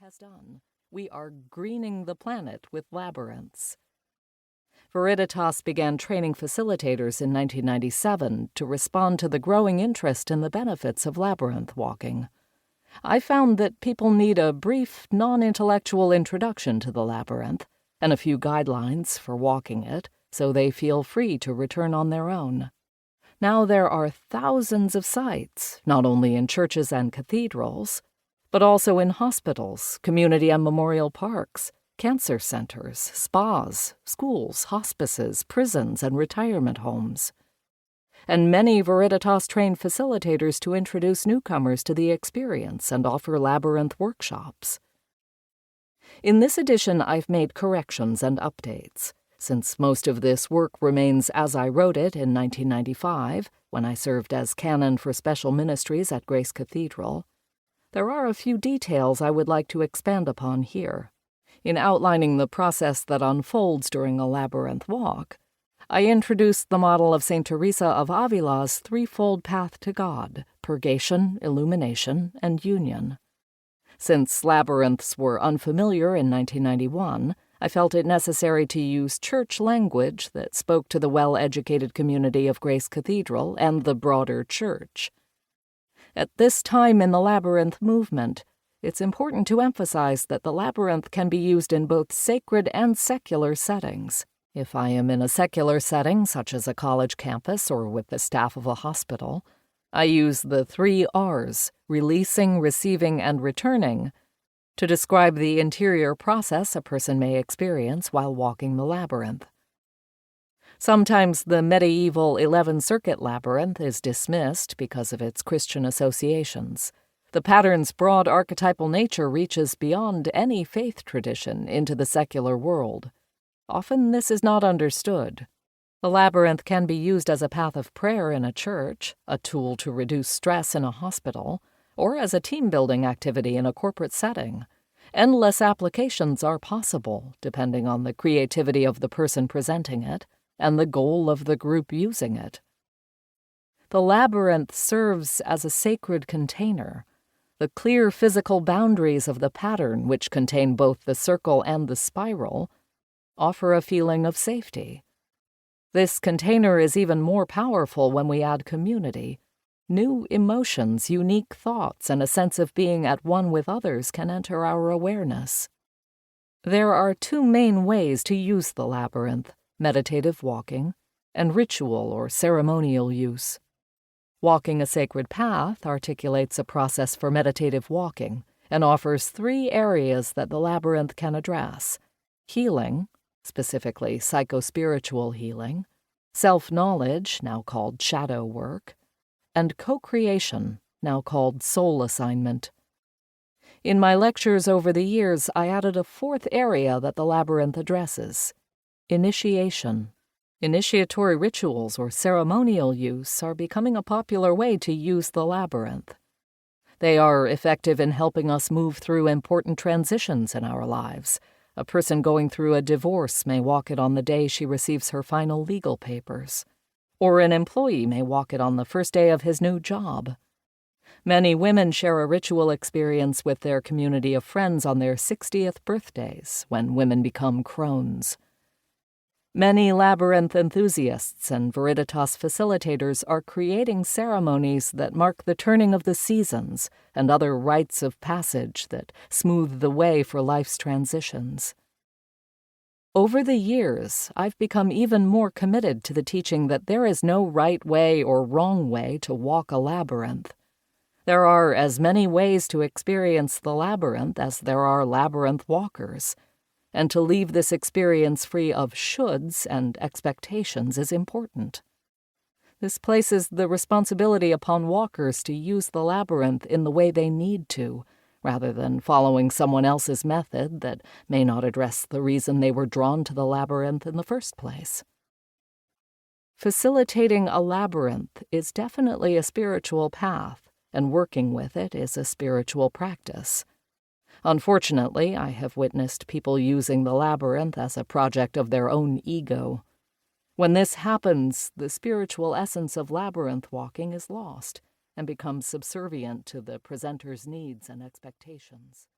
has done. We are greening the planet with labyrinths. Veritas began training facilitators in 1997 to respond to the growing interest in the benefits of labyrinth walking. I found that people need a brief, non-intellectual introduction to the labyrinth and a few guidelines for walking it so they feel free to return on their own. Now there are thousands of sites, not only in churches and cathedrals, but also in hospitals, community and memorial parks, cancer centers, spas, schools, hospices, prisons, and retirement homes. And many Veritas train facilitators to introduce newcomers to the experience and offer labyrinth workshops. In this edition, I've made corrections and updates. Since most of this work remains as I wrote it in 1995, when I served as canon for special ministries at Grace Cathedral, there are a few details I would like to expand upon here. In outlining the process that unfolds during a labyrinth walk, I introduced the model of St. Teresa of Avila's threefold path to God: purgation, illumination, and union. Since labyrinths were unfamiliar in 1991, I felt it necessary to use church language that spoke to the well-educated community of Grace Cathedral and the broader church. At this time in the labyrinth movement, it's important to emphasize that the labyrinth can be used in both sacred and secular settings. If I am in a secular setting, such as a college campus or with the staff of a hospital, I use the 3 R's, releasing, receiving, and returning, to describe the interior process a person may experience while walking the labyrinth. Sometimes the medieval 11-circuit labyrinth is dismissed because of its Christian associations. The pattern's broad archetypal nature reaches beyond any faith tradition into the secular world. Often this is not understood. The labyrinth can be used as a path of prayer in a church, a tool to reduce stress in a hospital, or as a team-building activity in a corporate setting. Endless applications are possible, depending on the creativity of the person presenting it and the goal of the group using it. The labyrinth serves as a sacred container. The clear physical boundaries of the pattern, which contain both the circle and the spiral, offer a feeling of safety. This container is even more powerful when we add community. New emotions, unique thoughts, and a sense of being at one with others can enter our awareness. There are 2 main ways to use the labyrinth: meditative walking and ritual or ceremonial use. Walking a sacred path articulates a process for meditative walking and offers 3 areas that the labyrinth can address: healing, specifically psychospiritual healing, self-knowledge, now called shadow work, and co-creation, now called soul assignment. In my lectures over the years, I added a 4th area that the labyrinth addresses: initiation. Initiatory rituals or ceremonial use are becoming a popular way to use the labyrinth. They are effective in helping us move through important transitions in our lives. A person going through a divorce may walk it on the day she receives her final legal papers, or an employee may walk it on the first day of his new job. Many women share a ritual experience with their community of friends on their 60th birthdays, when women become crones. Many labyrinth enthusiasts and Veritas facilitators are creating ceremonies that mark the turning of the seasons and other rites of passage that smooth the way for life's transitions. Over the years, I've become even more committed to the teaching that there is no right way or wrong way to walk a labyrinth. There are as many ways to experience the labyrinth as there are labyrinth walkers, and to leave this experience free of shoulds and expectations is important. This places the responsibility upon walkers to use the labyrinth in the way they need to, rather than following someone else's method that may not address the reason they were drawn to the labyrinth in the first place. Facilitating a labyrinth is definitely a spiritual path, and working with it is a spiritual practice. Unfortunately, I have witnessed people using the labyrinth as a project of their own ego. When this happens, the spiritual essence of labyrinth walking is lost and becomes subservient to the presenter's needs and expectations.